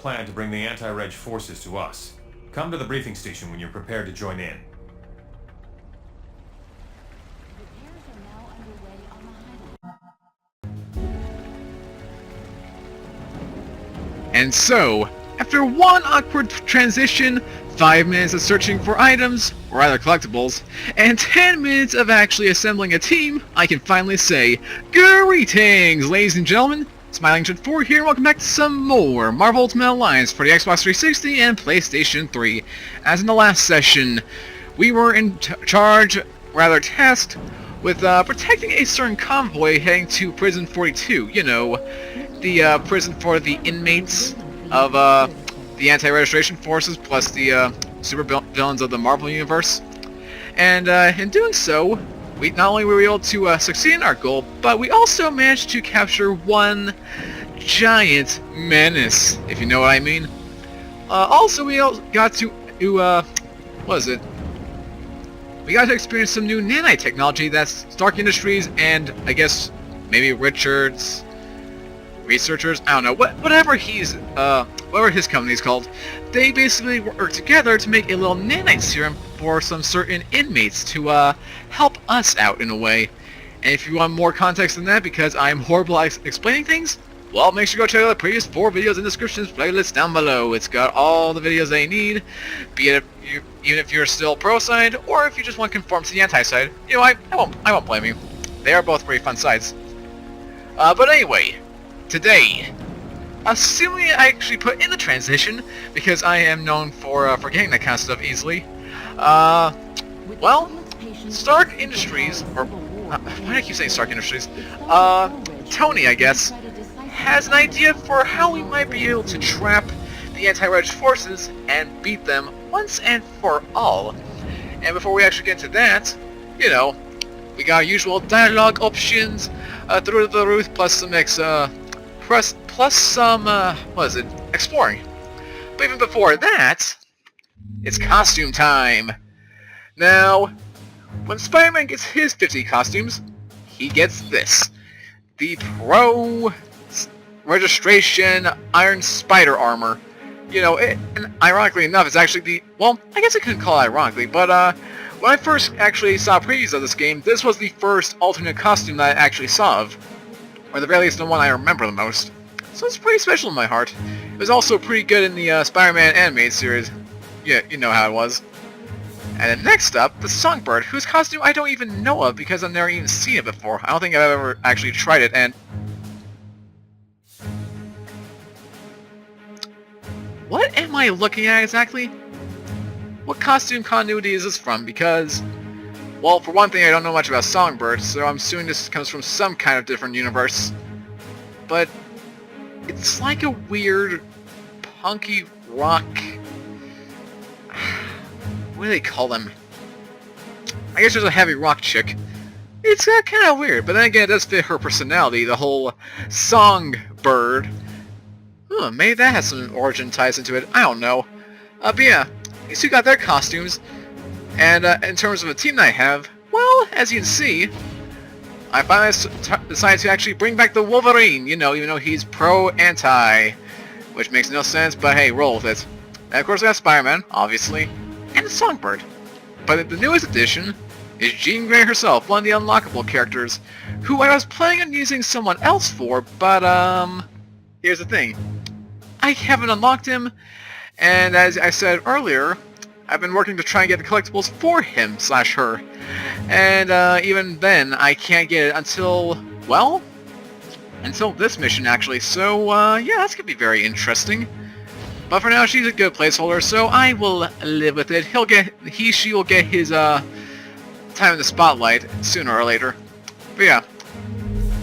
plan to bring the anti-reg forces to us. Come to the briefing station when you're prepared to join in. Repairs are now underway on the highway. And so, after one awkward transition, 5 minutes of searching for items, or rather collectibles, and 10 minutes of actually assembling a team, I can finally say, greetings, ladies and gentlemen! Smiling Jet 4 here, and welcome back to some more Marvel Ultimate Alliance for the Xbox 360 and PlayStation 3. As in the last session, we were in tasked with protecting a certain convoy heading to Prison 42, you know, the prison for the inmates of the anti-registration forces plus the super villains of the Marvel Universe. And in doing so, we not only were we able to succeed in our goal, but we also managed to capture one giant menace, if you know what I mean. Also, we got to what is it? We got to experience some new nanite technology that Stark Industries and I guess maybe Richard's researchers, I don't know, whatever his company's called, they basically work together to make a little nanite serum for some certain inmates to help us out in a way. And if you want more context than that, because I'm horrible at explaining things, well, make sure to go check out the previous 4 videos in the description playlist down below. It's got all the videos they need, be it even if you're still pro side or if you just want to conform to the anti side. You know, I won't blame you. They are both pretty fun sides. But anyway, today, assuming I actually put in the transition, because I am known for forgetting that kind of stuff easily, well, Stark Industries, or why do I keep saying Stark Industries? Tony, I guess, has an idea for how we might be able to trap the anti-reg forces and beat them once and for all. And before we actually get to that, you know, we got our usual dialogue options through the roof, plus some plus some what is it? Exploring. But even before that, it's costume time. Now, when Spider-Man gets his 50 costumes, he gets this: the Pro Registration Iron Spider armor. You know, and ironically enough, it's actually the, well, I guess I couldn't call it ironically, but when I first actually saw previews of this game, this was the first alternate costume that I actually saw of, or at the very least the one I remember the most. So it's pretty special in my heart. It was also pretty good in the Spider-Man animated series. Yeah, you know how it was. And then next up, the Songbird, whose costume I don't even know of because I've never even seen it before. I don't think I've ever actually tried it, and what am I looking at exactly? What costume continuity is this from? Because, well, for one thing, I don't know much about Songbird, so I'm assuming this comes from some kind of different universe. But it's like a weird, punky rock. What do they call them? I guess there's a heavy rock chick. It's kind of weird, but then again, it does fit her personality, the whole Songbird. Maybe that has some origin ties into it. I don't know. But yeah, these two got their costumes. And in terms of a team that I have, well, as you can see, I finally decided to actually bring back the Wolverine. You know, even though he's pro-anti, which makes no sense, but hey, roll with it. And of course, I got Spider-Man, obviously, and the Songbird. But the newest addition is Jean Grey herself, one of the unlockable characters, who I was planning on using someone else for, but here's the thing. I haven't unlocked him, and as I said earlier, I've been working to try and get the collectibles for him / her. And even then, I can't get it until, well, until this mission actually. So yeah, that's gonna be very interesting. But for now, she's a good placeholder, so I will live with it. She will get his time in the spotlight sooner or later. But yeah,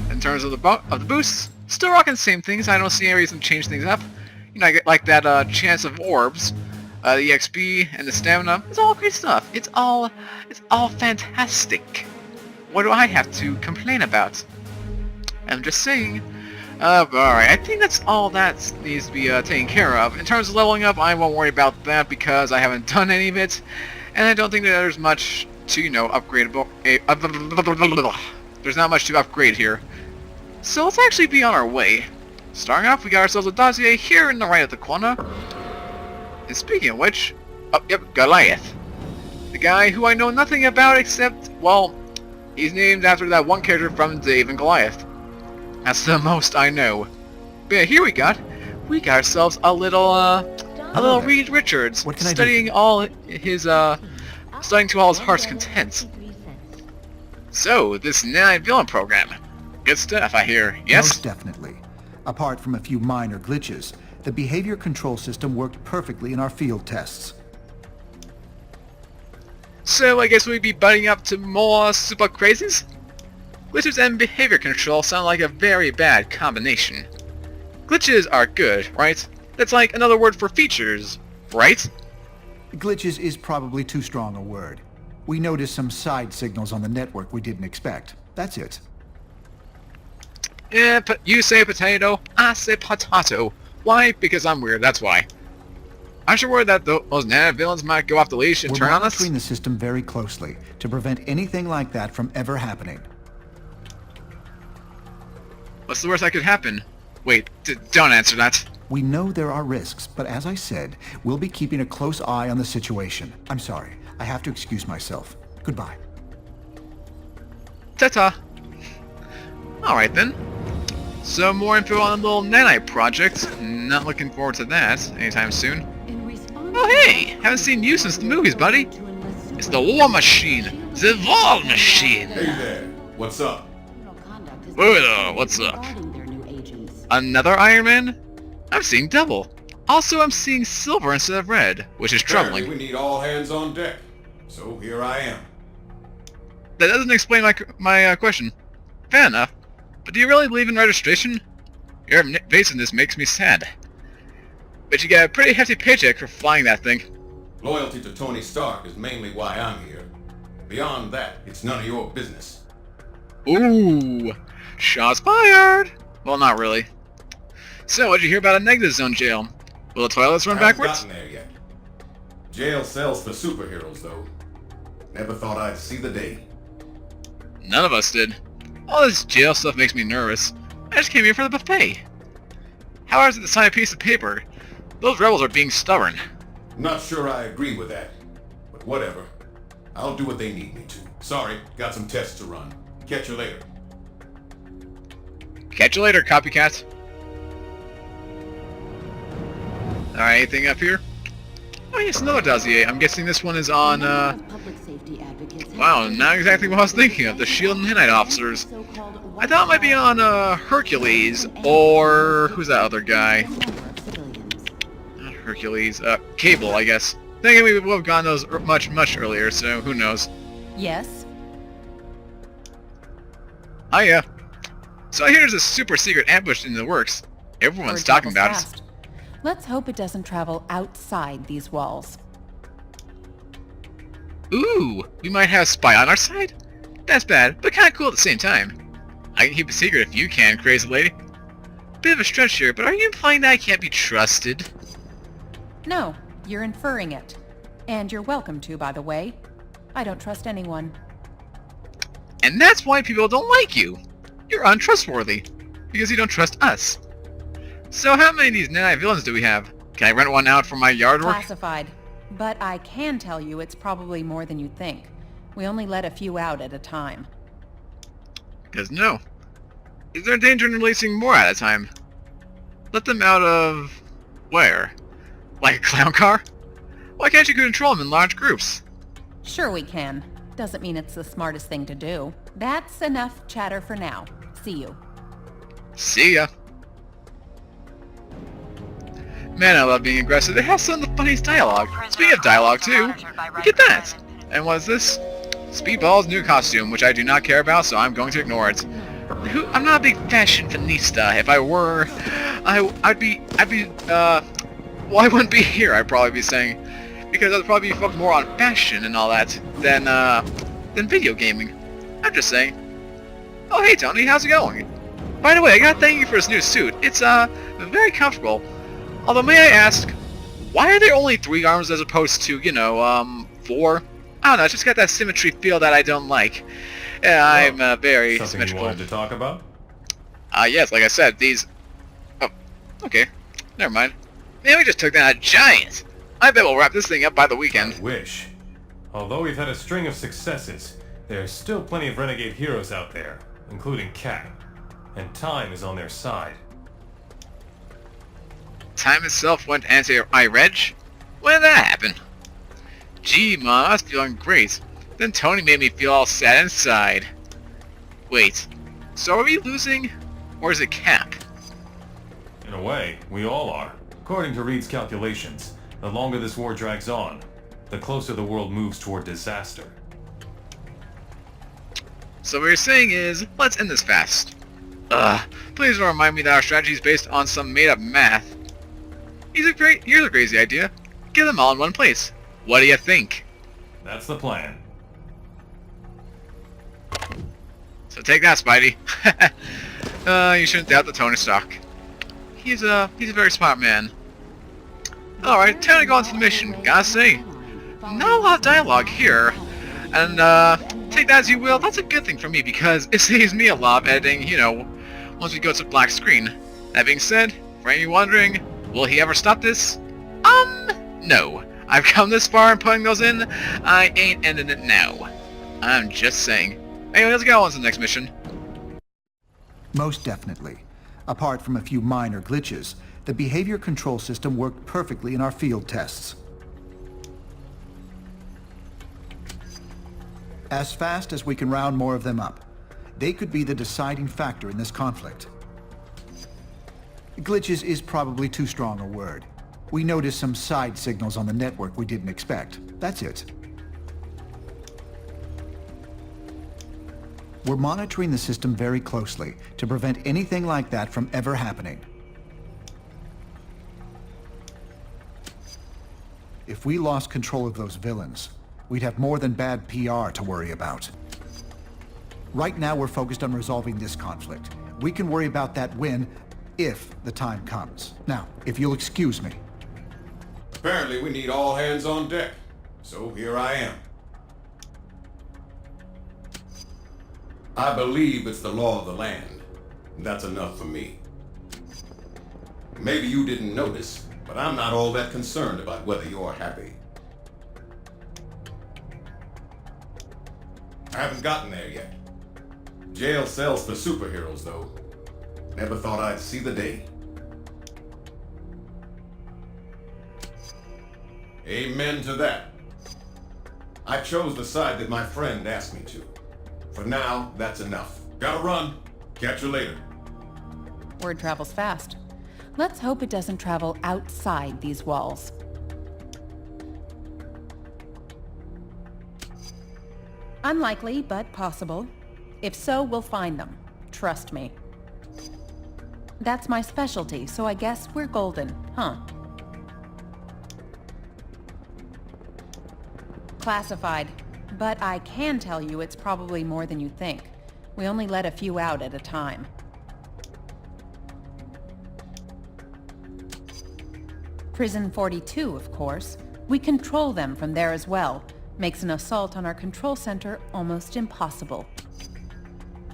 in terms of the boosts, still rocking the same things. I don't see any reason to change things up. You know, I get like that chance of orbs, the XP and the stamina. It's all great stuff. It's all fantastic. What do I have to complain about? I'm just saying. Alright, I think that's all that needs to be taken care of. In terms of leveling up, I won't worry about that because I haven't done any of it, and I don't think that there's much to, you know, upgradable. There's not much to upgrade here. So let's actually be on our way. starting off, we got ourselves a dossier here in the right of the corner. And speaking of which, oh, yep, Goliath. The guy who I know nothing about except, well, he's named after that one character from Dave and Goliath. That's the most I know. But yeah, here we got ourselves a little Reed Richards, What can I do? studying all his, studying to all his heart's content. So, this Night Villain program. Good stuff, I hear. Yes? Most definitely. Apart from a few minor glitches, the behavior control system worked perfectly in our field tests. So, I guess we'd be butting up to more super crazies? Glitches and behavior control sound like a very bad combination. Glitches are good, right? That's like another word for features, right? Glitches is probably too strong a word. We noticed some side signals on the network we didn't expect. That's it. Yeah, but you say potato, I say potato. Why? Because I'm weird, that's why. Aren't you worried that those nano villains might go off the leash and We're turn on us? monitoring the system very closely to prevent anything like that from ever happening. What's the worst that could happen? Wait, don't answer that. We know there are risks, but as I said, we'll be keeping a close eye on the situation. I'm sorry. I have to excuse myself. Goodbye. Ta-ta. Alright then. So more info on the little nanite project. Not looking forward to that anytime soon. Oh hey! Haven't seen you since the movies, buddy. It's the War Machine. The War Machine. Hey there. What's up? What's up? Another Iron Man? I'm seeing double. Also, I'm seeing silver instead of red, which is Apparently troubling. we need all hands on deck. So here I am. That doesn't explain my question. Fair enough. But do you really believe in registration? Your evasiveness makes me sad. But you get a pretty hefty paycheck for flying that thing. Loyalty to Tony Stark is mainly why I'm here. Beyond that, it's none of your business. Ooh, shots fired! Well, not really. So, what'd you hear about a negative zone jail? Will the toilets run Haven't backwards? gotten there yet. Jail sells for superheroes, though. Never thought I'd see the day. None of us did. All this jail stuff makes me nervous. I just came here for the buffet. How hard is it to sign a piece of paper? Those rebels are being stubborn. Not sure I agree with that. But whatever. I'll do what they need me to. Sorry, got some tests to run. Catch you later. Catch you later, copycat. Alright, anything up here? Oh yes, another dossier. I'm guessing this one is on, wow, not exactly what I was thinking of. The SHIELD and Midnight officers. I thought it might be on, Hercules, or... who's that other guy? Not Hercules, Cable, I guess. Thinking we would have gotten those much earlier, so who knows. Yes? Oh yeah. So I hear there's a super secret ambush in the works. Everyone's Word talking about travels it. fast. Let's hope it doesn't travel outside these walls. Ooh, we might have a spy on our side? That's bad, but kinda cool at the same time. I can keep a secret if you can, crazy lady. Bit of a stretch here, but are you implying that I can't be trusted? No, you're inferring it. And you're welcome to, by the way. I don't trust anyone. And that's why people don't like you. You're untrustworthy. Because you don't trust us. So how many of these nanite villains do we have? Can I rent one out for my yard work? Classified. But I can tell you it's probably more than you think. We only let a few out at a time. Because no. Is there danger in releasing more at a time? Let them out of... where? Like a clown car? Why can't you control them in large groups? Sure we can. Doesn't mean it's the smartest thing to do. That's enough chatter for now. See you. See ya. Man, I love being aggressive. It has some of the funniest dialogue. Speaking of dialogue, too, look at that! And what is this? Speedball's new costume, which I do not care about, so I'm going to ignore it. I'm not a big fashion fanista. If I were, I'd be, well, I wouldn't be here, I'd probably be saying. Because I'd probably be focused more on fashion and all that than video gaming. I'm just saying. Oh, hey, Tony, how's it going? By the way, I gotta thank you for this new suit. It's, very comfortable. Although, may I ask, why are there only 3 arms as opposed to, 4? I don't know, it's just got that symmetry feel that I don't like. Yeah, I'm, very Something symmetrical. you wanted to talk about? Yes, like I said, these... Oh, Okay, never mind. Man, we just took down a giant! I bet we'll wrap this thing up by the weekend. I wish. Although we've had a string of successes, there's still plenty of renegade heroes out there, including Cap. And time is on their side. Time itself went anti-Reg? When did that happen? Gee, Ma, I was feeling great. Then Tony made me feel all sad inside. Wait, so are we losing? Or is it Cap? In a way, we all are. According to Reed's calculations, the longer this war drags on, the closer the world moves toward disaster. So what you're saying is, let's end this fast. Please don't remind me that our strategy is based on some made-up math. Here's a crazy idea. Get them all in one place. What do you think? That's the plan. So take that, Spidey. You shouldn't doubt the Tony Stark. He's a very smart man. Alright, time to go on to the mission. Gotta say, not a lot of dialogue here. And, take that as you will, that's a good thing for me because it saves me a lot of editing, you know, once we go to black screen. That being said, for any wondering, will he ever stop this? No. I've come this far in putting those in, I ain't ending it now. I'm just saying. Anyway, let's go on to the next mission. Most definitely. Apart from a few minor glitches, the behavior control system worked perfectly in our field tests. As fast as we can round more of them up, they could be the deciding factor in this conflict. Glitches is probably too strong a word. We noticed some side signals on the network we didn't expect. That's it. We're monitoring the system very closely to prevent anything like that from ever happening. If we lost control of those villains, we'd have more than bad PR to worry about. Right now we're focused on resolving this conflict. We can worry about that if the time comes. Now, if you'll excuse me. Apparently we need all hands on deck. So here I am. I believe it's the law of the land. That's enough for me. Maybe you didn't notice, but I'm not all that concerned about whether you're happy. I haven't gotten there yet. Jail sells for superheroes, though. Never thought I'd see the day. Amen to that. I chose the side that my friend asked me to. For now, that's enough. Gotta run. Catch you later. Word travels fast. Let's hope it doesn't travel outside these walls. Unlikely, but possible. If so, we'll find them. Trust me. That's my specialty, so I guess we're golden, huh? Classified. But I can tell you it's probably more than you think. We only let a few out at a time. Prison 42, of course. We control them from there as well. Makes an assault on our control center almost impossible.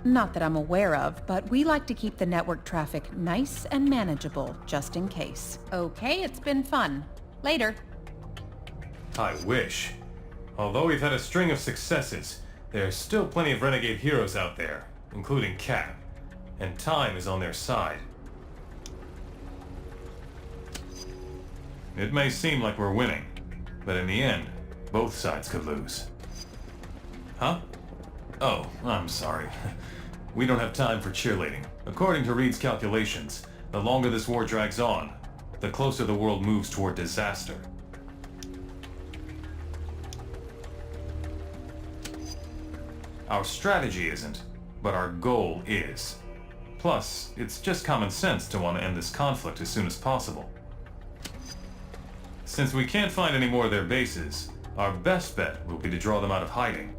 Not that I'm aware of, but we like to keep the network traffic nice and manageable, just in case. Okay, it's been fun. Later. I wish. Although we've had a string of successes, there's still plenty of renegade heroes out there, including Cap. And time is on their side. It may seem like we're winning, but in the end, both sides could lose. Huh? Oh, I'm sorry. We don't have time for cheerleading. According to Reed's calculations, the longer this war drags on, the closer the world moves toward disaster. Our strategy isn't, but our goal is. Plus, it's just common sense to want to end this conflict as soon as possible. Since we can't find any more of their bases, our best bet will be to draw them out of hiding.